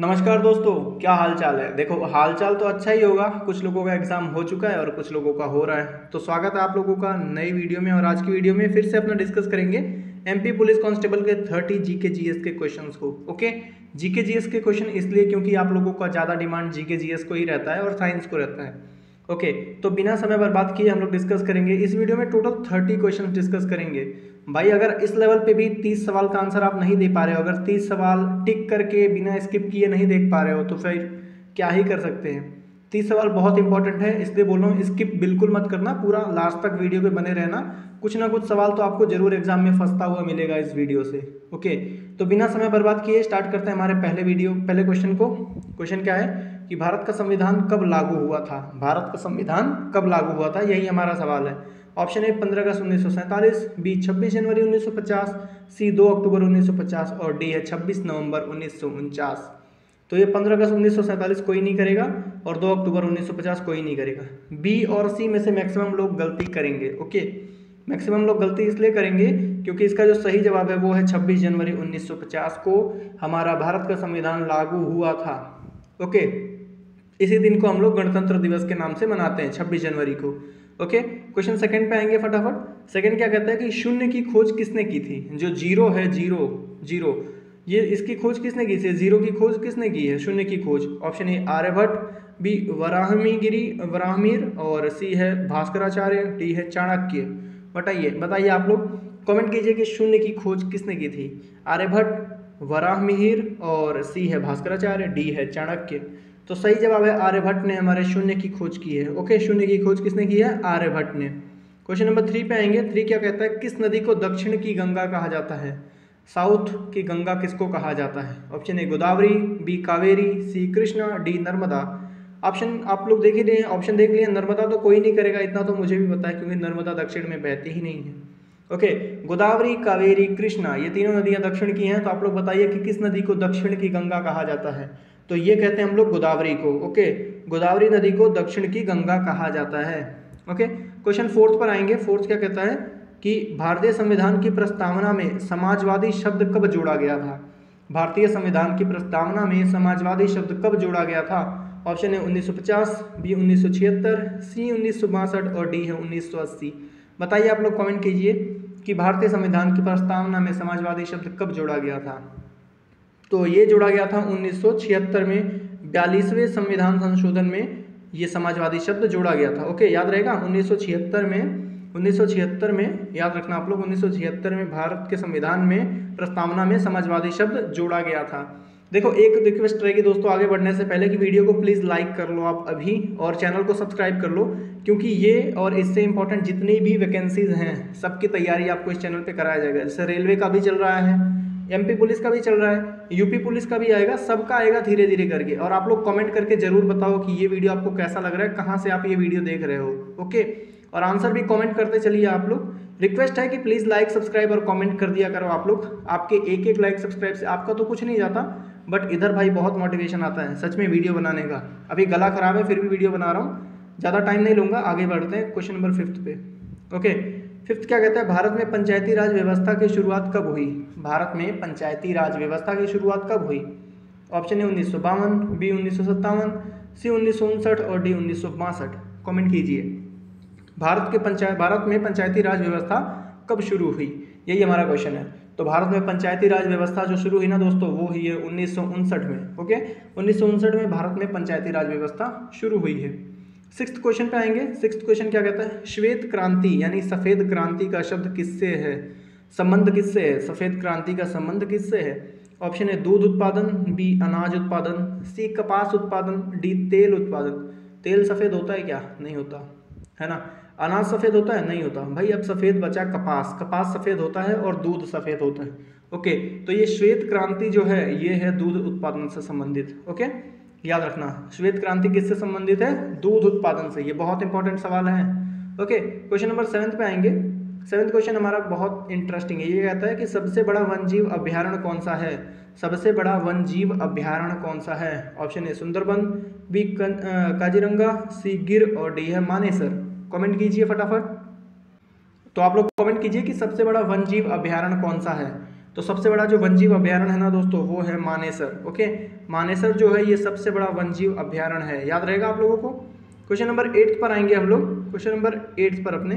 नमस्कार दोस्तों, क्या हाल चाल है। देखो, हाल चाल तो अच्छा ही होगा। कुछ लोगों का एग्जाम हो चुका है और कुछ लोगों का हो रहा है। तो स्वागत है आप लोगों का नई वीडियो में। और आज की वीडियो में फिर से अपना डिस्कस करेंगे एमपी पुलिस कांस्टेबल के 30 जीके जीएस के क्वेश्चंस को। ओके, जीके जीएस के क्वेश्चन इसलिए क्योंकि आप लोगों का ज़्यादा डिमांड जीके जीएस को ही रहता है और साइंस को रहता है। ओके, तो बिना समय बर्बाद किए हम लोग डिस्कस करेंगे इस वीडियो में। टोटल 30 क्वेश्चन डिस्कस करेंगे। भाई, अगर इस लेवल पे भी 30 सवाल का आंसर आप नहीं दे पा रहे हो, अगर 30 सवाल टिक करके बिना स्किप किए नहीं देख पा रहे हो, तो फिर क्या ही कर सकते हैं। 30 सवाल बहुत इंपॉर्टेंट है, इसलिए बोल रहा हूँ स्किप बिल्कुल मत करना, पूरा लास्ट तक वीडियो पे बने रहना। कुछ ना कुछ सवाल तो आपको जरूर एग्जाम में फंसता हुआ मिलेगा इस वीडियो से। ओके, तो बिना समय बर्बाद किए स्टार्ट करते हैं हमारे पहले क्वेश्चन को। क्वेश्चन क्या है कि भारत का संविधान कब लागू हुआ था। भारत का संविधान कब लागू हुआ था, यही हमारा सवाल है। ऑप्शन ए 15 अगस्त 1947, बी 26 जनवरी 1950, सी 2 अक्टूबर 1950 और डी है 26 नवंबर 1949। तो ये 15 अगस्त 1947 कोई नहीं करेगा और 2 अक्टूबर 1950 कोई नहीं करेगा। बी और सी में से मैक्सिमम लोग गलती करेंगे। ओके, मैक्सिमम लोग गलती इसलिए करेंगे क्योंकि इसका जो सही जवाब है वो है 26 जनवरी 1950 को हमारा भारत का संविधान लागू हुआ था। ओके, इसी दिन को हम लोग गणतंत्र दिवस के नाम से मनाते हैं, 26 जनवरी को। ओके, क्वेश्चन सेकंड पे आएंगे फटाफट। सेकंड क्या कहता है कि शून्य की खोज किसने की थी। जो जीरो है, जीरो जीरो, ये इसकी खोज किसने की थी। जीरो की खोज किसने की है, शून्य की खोज। ऑप्शन ए आर्यभट्ट, बी वराहमिर और सी है भास्कराचार्य, डी है चाणक्य। बताइए बताइए आप लोग कमेंट कीजिए कि शून्य की खोज किसने की थी। आर्यभट्ट, वराहमिहिर और सी है भास्कराचार्य, डी है चाणक्य। तो सही जवाब है आर्यभट्ट ने हमारे शून्य की खोज की है। ओके, शून्य की खोज किसने की है, आर्यभट्ट ने। क्वेश्चन नंबर 3 पे आएंगे। 3 क्या कहता है, किस नदी को दक्षिण की गंगा कहा जाता है। साउथ की गंगा किसको कहा जाता है। Option A Godavari, B Kaveri, C Krishna, D Narmada. Option आप लोग देख ही रहे हैं, ऑप्शन देख लिए। नर्मदा तो कोई नहीं करेगा, इतना तो मुझे भी पता है क्योंकि नर्मदा दक्षिण में बहती ही नहीं है। ओके, गोदावरी, कावेरी, कृष्णा, ये तीनों नदियां दक्षिण की हैं। तो आप लोग बताइए कि किस नदी को दक्षिण की गंगा कहा जाता है। तो ये कहते हैं हम लोग गोदावरी को। ओके, गोदावरी नदी को दक्षिण की गंगा कहा जाता है। ओके, क्वेश्चन 4 पर आएंगे। 4 क्या कहता है कि भारतीय संविधान की प्रस्तावना में समाजवादी शब्द कब जोड़ा गया था। भारतीय संविधान की प्रस्तावना में समाजवादी शब्द कब जोड़ा गया था। ऑप्शन है 1950, बी 1976, सी 1962 और डी है 1980। बताइए आप लोग कमेंट कीजिए कि भारतीय संविधान की प्रस्तावना में समाजवादी शब्द कब जोड़ा गया था। तो ये जोड़ा गया था 1976 में, 42वें संविधान संशोधन में ये समाजवादी शब्द जोड़ा गया था। ओके, याद रहेगा 1976 में याद रखना आप लोग, 1976 में भारत के संविधान में प्रस्तावना में समाजवादी शब्द जोड़ा गया था। देखो, एक रिक्वेस्ट रहेगी दोस्तों आगे बढ़ने से पहले कि वीडियो को प्लीज़ लाइक कर लो आप अभी, और चैनल को सब्सक्राइब कर लो, क्योंकि ये और इससे इंपॉर्टेंट जितनी भी वैकेंसीज हैं सबकी तैयारी आपको इस चैनल पे कराया जाएगा। जैसे रेलवे का भी चल रहा है, एमपी पुलिस का भी चल रहा है, यूपी पुलिस का भी आएगा, सबका आएगा धीरे धीरे करके। और आप लोग कमेंट करके जरूर बताओ कि ये वीडियो आपको कैसा लग रहा है, कहाँ से आप ये वीडियो देख रहे हो। ओके, और आंसर भी कमेंट करते चलिए आप लोग। रिक्वेस्ट है कि प्लीज़ लाइक सब्सक्राइब और कमेंट कर दिया करो आप लोग। आपके एक एक लाइक सब्सक्राइब से आपका तो कुछ नहीं जाता, बट इधर भाई बहुत मोटिवेशन आता है सच में वीडियो बनाने का। अभी गला खराब है फिर भी वीडियो बना रहा हूँ, ज़्यादा टाइम नहीं लूँगा, आगे बढ़ते हैं क्वेश्चन नंबर 5 पे। ओके, 5 क्या कहता है, भारत में पंचायती राज व्यवस्था की शुरुआत कब हुई। भारत में पंचायती राज व्यवस्था की शुरुआत कब हुई। ऑप्शन है 1952, बी 1957, सी 1959 और डी 1962। कमेंट कीजिए भारत में पंचायती राज व्यवस्था कब शुरू हुई, यही हमारा क्वेश्चन है। तो भारत में पंचायती राज व्यवस्था जो शुरू हुई ना दोस्तों, वो हुई है 1959 में। ओके, 1959 में भारत में पंचायती राज व्यवस्था शुरू हुई है। 6th क्वेश्चन पे आएंगे। 6th क्वेश्चन क्या कहता है, श्वेत क्रांति यानी सफ़ेद क्रांति का शब्द किससे है, संबंध किससे है, सफ़ेद क्रांति का संबंध किससे है। ऑप्शन है दूध उत्पादन, बी अनाज उत्पादन, सी कपास उत्पादन, डी तेल उत्पादन। तेल सफ़ेद होता है क्या, नहीं होता है ना। अनाज सफ़ेद होता है, नहीं होता भाई। अब सफ़ेद बचा कपास, कपास सफ़ेद होता है और दूध सफ़ेद होता है। ओके, तो ये श्वेत क्रांति जो है ये है दूध उत्पादन से संबंधित। ओके, याद रखना श्वेत क्रांति किससे संबंधित है, दूध उत्पादन से। ये बहुत इंपॉर्टेंट सवाल है। ओके, क्वेश्चन नंबर 7 पे आएंगे। 7th क्वेश्चन हमारा बहुत इंटरेस्टिंग है। ये कहता है कि सबसे बड़ा वन्यजीव अभ्यारण्य कौन सा है। सबसे बड़ा वन्यजीव अभ्यारण्य कौन सा है। Option A Sundarban, B Kaziranga, C Gir और डी है मानेसर। कमेंट कीजिए फटाफट। तो आप लोग कमेंट कीजिए कि सबसे बड़ा वन्यजीव अभ्यारण्य कौन सा है। तो सबसे बड़ा जो वन्यजीव अभ्यारण्य है ना दोस्तों वो है मानेसर। ओके, मानेसर जो है ये सबसे बड़ा वन्यजीव अभ्यारण्य है, याद रहेगा आप लोगों को। क्वेश्चन नंबर 8 पर आएंगे हम लोग, क्वेश्चन नंबर 8 पर अपने।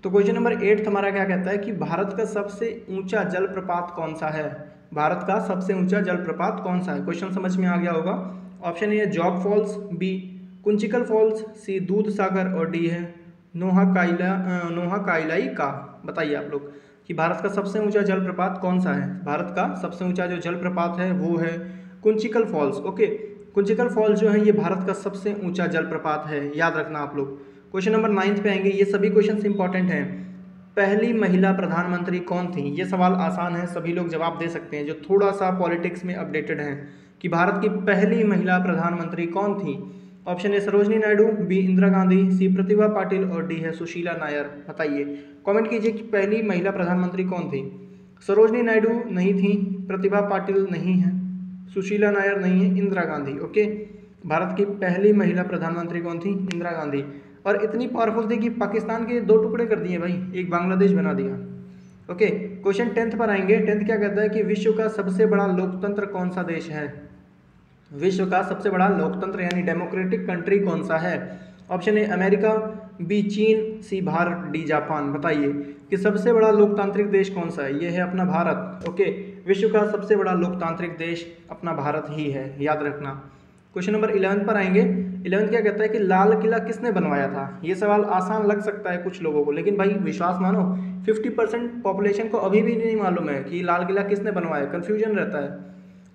तो क्वेश्चन नंबर 8 हमारा क्या कहता है कि भारत का सबसे ऊंचा जलप्रपात कौन सा है। भारत का सबसे ऊंचा जलप्रपात कौन सा है, क्वेश्चन समझ में आ गया होगा। ऑप्शन ए है Jog falls, B Kunchikal falls, C Dudh Sagar और डी है नोहा काइलाई का। बताइए आप लोग कि भारत का सबसे ऊंचा जलप्रपात कौन सा है। भारत का सबसे ऊंचा जो जलप्रपात है वो है Kunchikal falls. Okay, Kunchikal falls जो है ये भारत का सबसे ऊंचा जलप्रपात है, याद रखना आप लोग। क्वेश्चन नंबर 9 पे आएंगे, ये सभी क्वेश्चन इंपॉर्टेंट हैं। पहली महिला प्रधानमंत्री कौन थी, ये सवाल आसान है, सभी लोग जवाब दे सकते हैं जो थोड़ा सा पॉलिटिक्स में अपडेटेड हैं कि भारत की पहली महिला प्रधानमंत्री कौन थी। Option A Sarojini Naidu, B Indira Gandhi, C Pratibha Patil और डी है सुशीला नायर। बताइए, कमेंट कीजिए कि पहली महिला प्रधानमंत्री कौन थी। सरोजनी नायडू नहीं थी, प्रतिभा पाटिल नहीं है, सुशीला नायर नहीं है, इंदिरा गांधी। ओके, भारत की पहली महिला प्रधानमंत्री कौन थी, इंदिरा गांधी। और इतनी पावरफुल थी कि पाकिस्तान के 2 टुकड़े कर दिए भाई, एक बांग्लादेश बना दिया। ओके, क्वेश्चन 10 पर आएंगे। 10 क्या कहता है कि विश्व का सबसे बड़ा लोकतंत्र कौन सा देश है। विश्व का सबसे बड़ा लोकतंत्र यानी डेमोक्रेटिक कंट्री कौन सा है। ऑप्शन ए अमेरिका, बी चीन, सी भारत, डी जापान। बताइए कि सबसे बड़ा लोकतांत्रिक देश कौन सा है, ये है अपना भारत। ओके, विश्व का सबसे बड़ा लोकतांत्रिक देश अपना भारत ही है, याद रखना। क्वेश्चन नंबर 11 पर आएंगे। 11 क्या कहता है कि लाल किला किसने बनवाया था। ये सवाल आसान लग सकता है कुछ लोगों को, लेकिन भाई विश्वास मानो 50% पॉपुलेशन को अभी भी नहीं मालूम है कि लाल किला किसने बनवाया, कन्फ्यूजन रहता है।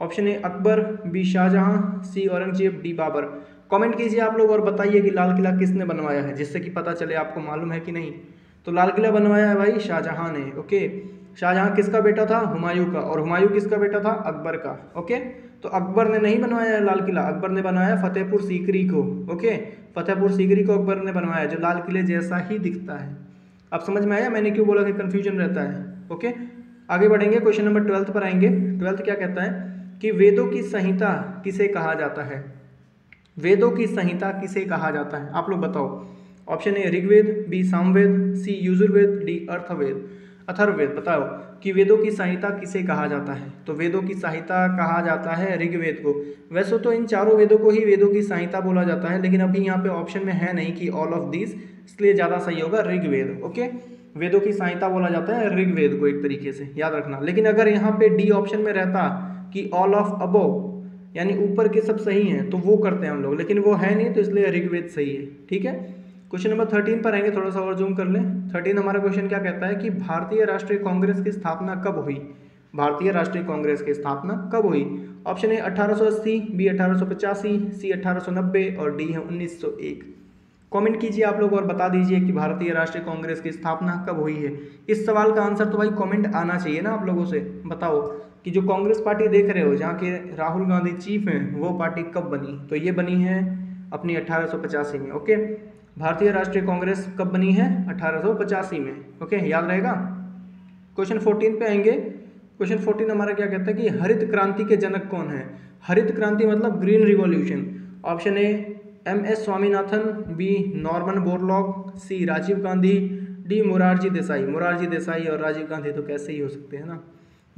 Option A Akbar, B Shah Jahan, C Aurangzeb, D Babur. Comment कीजिए आप लोग और बताइए कि लाल किला किसने बनवाया है, जिससे कि पता चले आपको मालूम है कि नहीं। तो लाल किला बनवाया है भाई शाहजहां ने। ओके, शाहजहां किसका बेटा था, हुमायूं का, और हुमायूं किसका बेटा था, अकबर का। ओके, तो अकबर ने नहीं बनवाया है लाल किला, अकबर ने बनाया फतेहपुर सीकरी को। ओके, फतेहपुर सीकरी को अकबर ने बनवाया, जो लाल किले जैसा ही दिखता है। अब समझ में आया मैंने क्यों बोला कि कन्फ्यूजन रहता है। ओके, आगे बढ़ेंगे, क्वेश्चन नंबर 12 पर आएंगे। 12 क्या कहता है कि वेदों की संहिता किसे कहा जाता है। वेदों की संहिता किसे कहा जाता है, आप लोग बताओ। Option A Rigveda, B Samaveda, C Yajurveda, D Atharvaveda. बताओ कि वेदों की संहिता किसे कहा जाता है। तो वेदों की संहिता कहा जाता है ऋग्वेद को। वैसे तो इन चारों वेदों को ही वेदों की संहिता बोला जाता है, लेकिन अभी यहाँ पे ऑप्शन में है नहीं कि ऑल ऑफ दिस, इसलिए ज़्यादा सही होगा ऋग्वेद। ओके, वेदों की संहिता बोला जाता है ऋग्वेद को, एक तरीके से याद रखना। लेकिन अगर यहाँ पे डी ऑप्शन में रहता कि ऑल ऑफ अबोव यानी ऊपर के सब सही हैं, तो वो करते हैं हम लोग, लेकिन वो है नहीं, तो इसलिए ऋग्वेद सही है। ठीक है, क्वेश्चन नंबर 13 पर आएंगे, थोड़ा सा और जूम कर लें। 13 हमारा क्वेश्चन क्या कहता है कि भारतीय राष्ट्रीय कांग्रेस की स्थापना कब हुई। भारतीय राष्ट्रीय कांग्रेस की स्थापना कब हुई। ऑप्शन ए 1880, बी 1885, सी 1890 और डी है 1901। कमेंट कीजिए आप लोग और बता दीजिए कि भारतीय राष्ट्रीय कांग्रेस की स्थापना कब हुई है। इस सवाल का आंसर तो भाई कमेंट आना चाहिए ना आप लोगों से। बताओ कि जो कांग्रेस पार्टी देख रहे हो, जहाँ के राहुल गांधी चीफ हैं, वो पार्टी कब बनी। तो ये बनी है अपनी 1885 में। ओके, भारतीय राष्ट्रीय कांग्रेस कब बनी है, 1885 में। ओके, याद रहेगा। क्वेश्चन 14 पे आएंगे। क्वेश्चन 14 हमारा क्या कहता है कि हरित क्रांति के जनक कौन है। हरित क्रांति मतलब green revolution. Option A MS Swaminathan, B Norman Borlaug, C Rajiv Gandhi, D Morarji Desai. Morarji Desai और राजीव गांधी तो कैसे ही हो सकते हैं ना,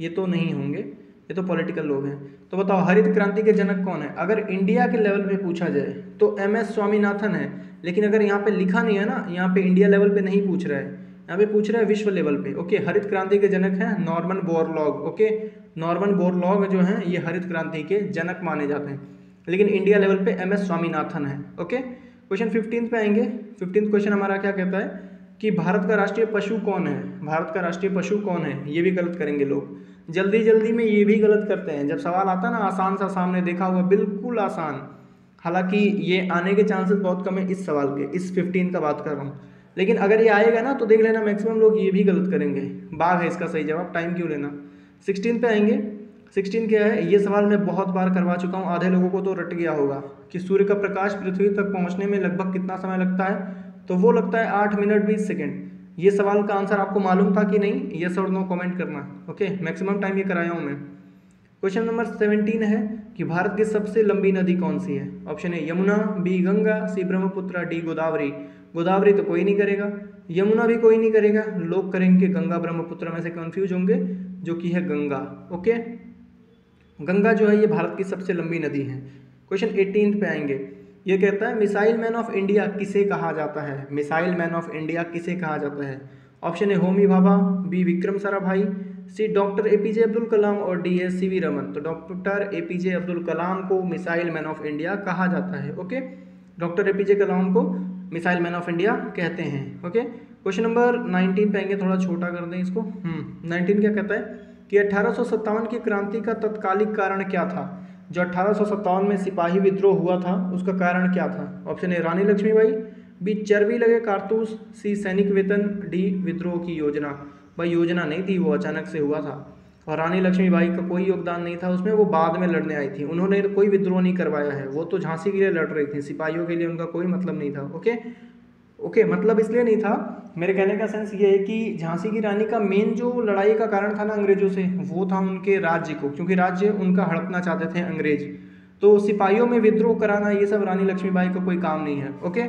ये तो नहीं होंगे, ये तो पॉलिटिकल लोग हैं। तो बताओ हरित क्रांति के जनक कौन है। अगर इंडिया के लेवल पे पूछा जाए तो MS स्वामीनाथन है, लेकिन अगर यहाँ पे लिखा नहीं है ना, यहाँ पे इंडिया लेवल पे नहीं पूछ रहा है, यहाँ पे पूछ रहा है विश्व लेवल पे। ओके, हरित क्रांति के जनक हैं Norman Borlaug. Okay, Norman Borlaug जो हैं ये हरित क्रांति के जनक माने जाते हैं, लेकिन इंडिया लेवल पे MS स्वामीनाथन है। ओके, क्वेश्चन 15 पे आएंगे। 15 क्वेश्चन हमारा क्या कहता है कि भारत का राष्ट्रीय पशु कौन है। भारत का राष्ट्रीय पशु कौन है, ये भी गलत करेंगे लोग, जल्दी जल्दी में ये भी गलत करते हैं। जब सवाल आता है ना आसान सा, सामने देखा हुआ बिल्कुल आसान, हालांकि ये आने के चांसेस बहुत कम है इस सवाल के, इस 15 का बात कर रहा हूँ, लेकिन अगर ये आएगा ना तो देख लेना मैक्सिमम लोग ये भी गलत करेंगे। बाघ है इसका सही जवाब, टाइम क्यों लेना। 16 पे आएंगे। 16 क्या है, ये सवाल मैं बहुत बार करवा चुका हूँ, आधे लोगों को तो रट गया होगा कि सूर्य का प्रकाश पृथ्वी तक पहुँचने में लगभग कितना समय लगता है। तो वो लगता है 8 मिनट 20 सेकेंड। ये सवाल का आंसर आपको मालूम था कि नहीं, यस और नो कमेंट करना। ओके, मैक्सिमम टाइम ये कराया हूँ मैं। क्वेश्चन नंबर 17 है कि भारत की सबसे लंबी नदी कौन सी है। Option A Yamuna, B Ganga, C Brahmaputra, D Godavari. Godavari तो कोई नहीं करेगा, यमुना भी कोई नहीं करेगा, लोग करेंगे गंगा ब्रह्मपुत्र में से कन्फ्यूज होंगे, जो कि है गंगा। ओके, गंगा जो है ये भारत की सबसे लंबी नदी है। क्वेश्चन 18 पे आएंगे। ये कहता है मिसाइल मैन ऑफ इंडिया किसे कहा जाता है? मिसाइल मैन ऑफ इंडिया किसे कहा जाता है? Option A Homi Bhabha, B Vikram Sarabhai, C doctor APJ Abdul Kalam और डी है सीवी रमन। तो डॉक्टर एपीजे अब्दुल कलाम को मिसाइल मैन ऑफ इंडिया कहा जाता है। ओके, डॉक्टर एपीजे कलाम को मिसाइल मैन ऑफ इंडिया कहते हैं। ओके, क्वेश्चन नंबर 19 पे आएंगे, थोड़ा छोटा कर दें इसको। 19 क्या कहता है कि 1857 की क्रांति का तत्कालिक कारण क्या था? जो 1857 में सिपाही विद्रोह हुआ था उसका कारण क्या था? Option A Rani Lakshmibai, B चर्बी लगे कारतूस, सी सैनिक वेतन, डी विद्रोह की योजना। भाई योजना नहीं थी, वो अचानक से हुआ था और रानी लक्ष्मीबाई का कोई योगदान नहीं था उसमें, वो बाद में लड़ने आई थी, उन्होंने कोई विद्रोह नहीं करवाया है, वो तो झांसी के लिए लड़ रही थी, सिपाहियों के लिए उनका कोई मतलब नहीं था। ओके, मतलब इसलिए नहीं था, मेरे कहने का सेंस ये है कि झांसी की रानी का मेन जो लड़ाई का कारण था ना अंग्रेजों से, वो था उनके राज्य को, क्योंकि राज्य उनका हड़पना चाहते थे अंग्रेज, तो सिपाहियों में विद्रोह कराना ये सब रानी लक्ष्मीबाई का कोई काम नहीं है। ओके,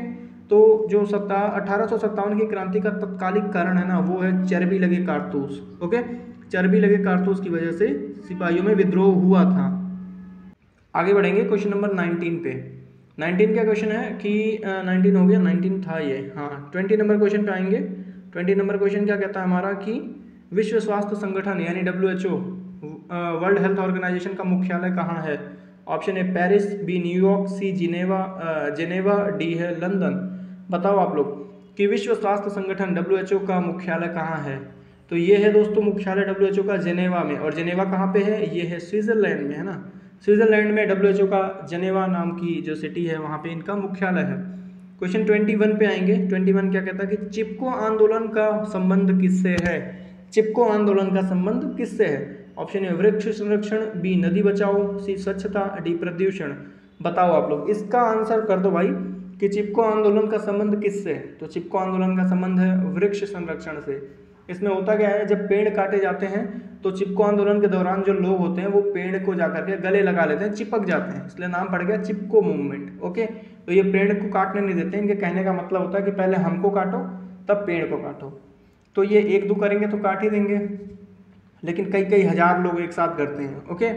तो जो 1857 की क्रांति का तत्कालिक कारण है ना, वो है चर्बी लगे कारतूस। ओके, चर्बी लगे कारतूस की वजह से सिपाहियों में विद्रोह हुआ था। आगे बढ़ेंगे क्वेश्चन नंबर 19 पे। 19 क्या क्वेश्चन है कि 19 हो गया, 19 था ये, हाँ 20 नंबर क्वेश्चन पे आएंगे। 20 नंबर क्वेश्चन क्या कहता है हमारा कि विश्व स्वास्थ्य संगठन यानी WHO वर्ल्ड हेल्थ ऑर्गेनाइजेशन का मुख्यालय कहाँ है? Option A Paris, B New York, C Geneva, D है लंदन। बताओ आप लोग कि विश्व स्वास्थ्य संगठन WHO का मुख्यालय कहाँ है? तो ये है दोस्तों मुख्यालय WHO का जेनेवा में, और जेनेवा कहाँ पे है? ये है स्विट्जरलैंड में, है ना। स्विट्जरलैंड में WHO का जेनेवा नाम की जो सिटी है वहाँ पे इनका मुख्यालय है। क्वेश्चन 21 पे आएंगे। 21 क्या कहता है कि चिपको आंदोलन का संबंध किससे है? चिपको आंदोलन का संबंध किससे है? ऑप्शन ए वृक्ष संरक्षण, बी नदी बचाओ, सी स्वच्छता, डी प्रदूषण। बताओ आप लोग, इसका आंसर कर दो भाई कि चिपको आंदोलन का संबंध किससे है? तो चिपको आंदोलन का संबंध है वृक्ष संरक्षण से। इसमें होता क्या है, जब पेड़ काटे जाते हैं तो चिपको आंदोलन के दौरान जो लोग होते हैं वो पेड़ को जाकर के गले लगा लेते हैं, चिपक जाते हैं, इसलिए नाम पड़ गया चिपको मूवमेंट। ओके, तो ये पेड़ को काटने नहीं देते, इनके कहने का मतलब होता है कि पहले हमको काटो तब पेड़ को काटो। तो ये एक दो करेंगे तो काट ही देंगे, लेकिन कई कई हज़ार लोग एक साथ करते हैं। ओके,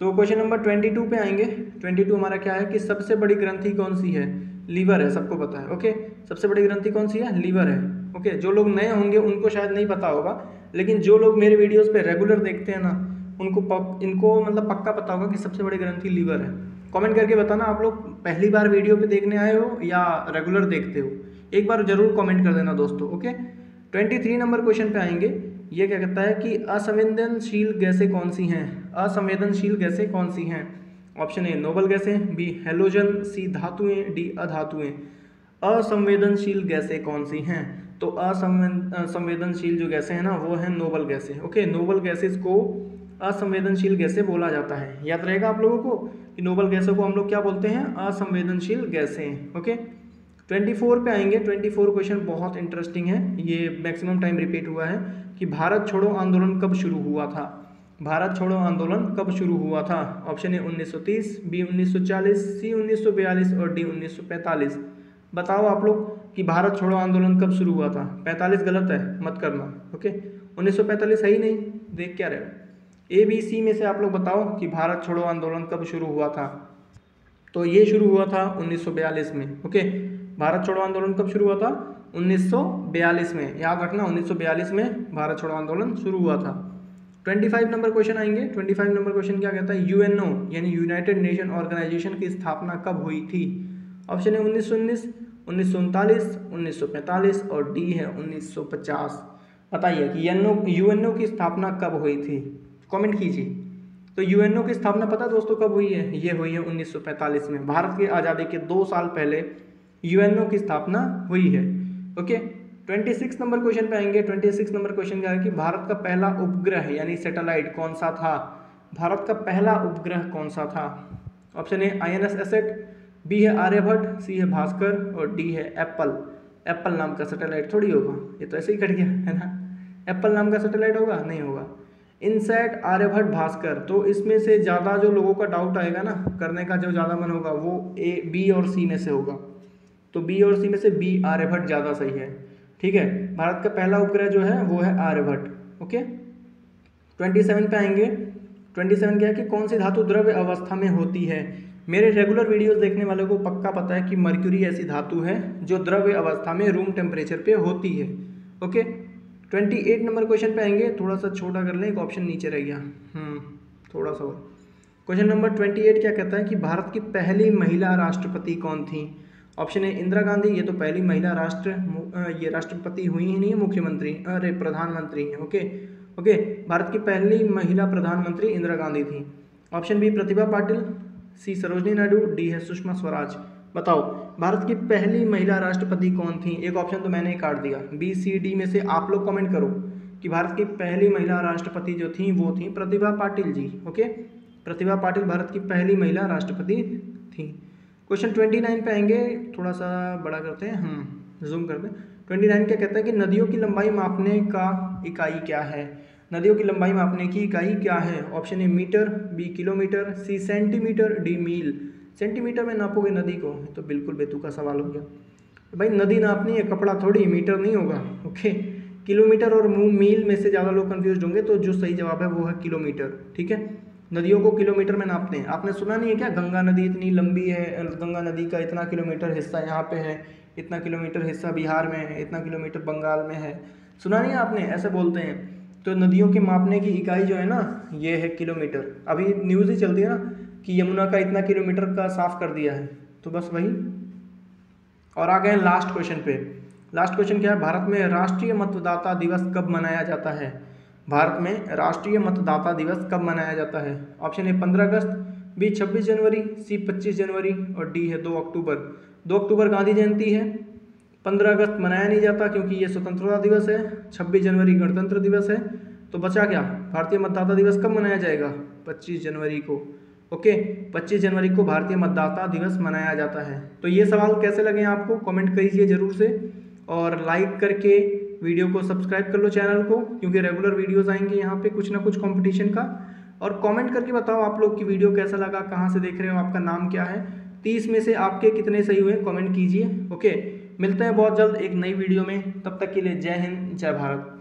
तो क्वेश्चन नंबर 22 पे आएंगे। 22 हमारा क्या है कि सबसे बड़ी ग्रंथि कौन सी है? लीवर है, सबको पता है। ओके, सबसे बड़ी ग्रंथि कौन सी है? लीवर है। ओके, जो लोग नए होंगे उनको शायद नहीं पता होगा, लेकिन जो लोग मेरे वीडियोस पे रेगुलर देखते हैं ना इनको मतलब पक्का पता होगा कि सबसे बड़ी ग्रंथि लीवर है। कमेंट करके बताना आप लोग पहली बार वीडियो पे देखने आए हो या रेगुलर देखते हो, एक बार जरूर कमेंट कर देना दोस्तों। ओके, 23 नंबर क्वेश्चन पे आएंगे। ये क्या कहता है कि असंवेदनशील गैसें कौन सी हैं? असंवेदनशील गैसें कौन सी हैं? ऑप्शन ए नोबल गैसें, बी हैलोजन, सी धातुएं, डी अधातुएं। असंवेदनशील गैसें कौन सी हैं? तो असंवेदनशील जो गैसें हैं ना वो हैं नोबल गैसें। ओके, नोबल गैसेस को असंवेदनशील गैसें बोला जाता है। याद रहेगा आप लोगों को कि नोबल गैसों को हम लोग क्या बोलते हैं? असंवेदनशील गैसें। ओके, 24 पे आएंगे। 24 क्वेश्चन बहुत इंटरेस्टिंग है, ये मैक्सिमम टाइम रिपीट हुआ है कि भारत छोड़ो आंदोलन कब शुरू हुआ था? भारत छोड़ो आंदोलन कब शुरू हुआ था? ऑप्शन ए 1930, बी 1940, सी 1942 और डी 1945। बताओ आप लोग कि भारत छोड़ो आंदोलन कब शुरू हुआ था? 45 गलत है, मत करना। ओके, 1945 है ही नहीं, देख क्या रहे हो। ABC में से आप लोग बताओ कि भारत छोड़ो आंदोलन कब शुरू हुआ था? तो ये शुरू हुआ था 1942 में। ओके, भारत छोड़ो आंदोलन कब शुरू हुआ था? 1942 में, याद रखना 1942 में भारत छोड़ो आंदोलन शुरू हुआ था। 25 नंबर क्वेश्चन आएंगे। 25 नंबर क्वेश्चन क्या कहता है? UNO यानी यूनाइटेड नेशन ऑर्गेनाइजेशन की स्थापना कब हुई थी? ऑप्शन है 1919, 1939, 1945 और डी है 1950। बताइए कि UNO की स्थापना कब हुई थी? कमेंट कीजिए। तो UNO की स्थापना पता दोस्तों कब हुई है? ये हुई है 1945 में। भारत की आज़ादी के 2 साल पहले UNO की स्थापना हुई है। ओके, 26 नंबर क्वेश्चन पे आएंगे। 26 नंबर क्वेश्चन क्या है कि भारत का पहला उपग्रह यानी सैटेलाइट कौन सा था? भारत का पहला उपग्रह कौन सा था? ऑप्शन ए INS एसेट, बी है आर्यभट्ट, सी है भास्कर और डी है एप्पल। एप्पल नाम का सैटेलाइट थोड़ी होगा, ये तो ऐसे ही कट गया है ना। एप्पल नाम का सैटेलाइट होगा? नहीं होगा। इनसैट, आर्यभट्ट, भास्कर। तो इसमें से ज़्यादा जो लोगों का डाउट आएगा ना, करने का जो ज़्यादा मन होगा वो A, B और C में से होगा। तो बी और सी में से बी आर्यभट्ट ज़्यादा सही है। ठीक है, भारत का पहला उपग्रह जो है वो है आर्यभट्ट। ओके, 27 पे आएंगे। 27 क्या है कि कौन सी धातु द्रव्य अवस्था में होती है। मेरे रेगुलर वीडियोस देखने वालों को पक्का पता है कि मर्क्यूरी ऐसी धातु है जो द्रव्य अवस्था में रूम टेम्परेचर पे होती है। ओके, 28 नंबर क्वेश्चन पे आएंगे। थोड़ा सा छोटा कर लें, एक ऑप्शन नीचे रह गया, थोड़ा सा और। क्वेश्चन नंबर 28 क्या कहता है कि भारत की पहली महिला राष्ट्रपति कौन थी। ऑप्शन ए इंदिरा गांधी, ये तो पहली महिला ये राष्ट्रपति हुई ही नहीं है, मुख्यमंत्री, अरे प्रधानमंत्री है। ओके, भारत की पहली महिला प्रधानमंत्री इंदिरा गांधी थी। ऑप्शन बी प्रतिभा पाटिल, सी सरोजनी नायडू, डी है सुषमा स्वराज। बताओ भारत की पहली महिला राष्ट्रपति कौन थी। एक ऑप्शन तो मैंने ही काट दिया, बी सी डी में से आप लोग कमेंट करो कि भारत की पहली महिला राष्ट्रपति जो थी वो थी प्रतिभा पाटिल जी। ओके, प्रतिभा पाटिल भारत की पहली महिला राष्ट्रपति थी। क्वेश्चन 29 पे आएंगे, थोड़ा सा बड़ा करते हैं, जूम करते हैं। 29 क्या कहता है कि नदियों की लंबाई मापने का इकाई क्या है। नदियों की लंबाई मापने की इकाई क्या है। Option A metre, B kilometre, C centimetre, D mile. Centimetre में नापोगे नदी को, तो बिल्कुल बेतुका सवाल हो गया भाई। नदी नापनी है, कपड़ा थोड़ी, मीटर नहीं होगा। ओके, किलोमीटर और मील में से ज़्यादा लोग कंफ्यूज होंगे, तो जो सही जवाब है वो है किलोमीटर। ठीक है, नदियों को किलोमीटर में नापते हैं। आपने सुना नहीं है क्या, गंगा नदी इतनी लंबी है, गंगा नदी का इतना किलोमीटर हिस्सा यहाँ पे है, इतना किलोमीटर हिस्सा बिहार में है, इतना किलोमीटर बंगाल में है। सुना नहीं है आपने, ऐसे बोलते हैं। तो नदियों के मापने की इकाई जो है ना, ये है किलोमीटर। अभी न्यूज़ ही चलती है ना कि यमुना का इतना किलोमीटर का साफ कर दिया है, तो बस वही। और आ गए लास्ट क्वेश्चन पे। लास्ट क्वेश्चन क्या है, भारत में राष्ट्रीय मतदाता दिवस कब मनाया जाता है। भारत में राष्ट्रीय मतदाता दिवस कब मनाया जाता है। ऑप्शन ए 15 अगस्त, बी 26 जनवरी, सी 25 जनवरी और डी है 2 अक्टूबर। 2 अक्टूबर गांधी जयंती है, 15 अगस्त मनाया नहीं जाता क्योंकि ये स्वतंत्रता दिवस है, 26 जनवरी गणतंत्र दिवस है। तो बचा क्या, भारतीय मतदाता दिवस कब मनाया जाएगा, 25 जनवरी को। ओके, 25 जनवरी को भारतीय मतदाता दिवस मनाया जाता है। तो ये सवाल कैसे लगे आपको, कमेंट कीजिए ज़रूर से, और लाइक करके वीडियो को सब्सक्राइब कर लो चैनल को, क्योंकि रेगुलर वीडियोस आएंगे यहाँ पे कुछ ना कुछ कंपटीशन का। और कमेंट करके बताओ आप लोग की वीडियो कैसा लगा, कहाँ से देख रहे हो, आपका नाम क्या है, 30 में से आपके कितने सही हुए कमेंट कीजिए। ओके, मिलते हैं बहुत जल्द एक नई वीडियो में, तब तक के लिए जय हिंद जय भारत।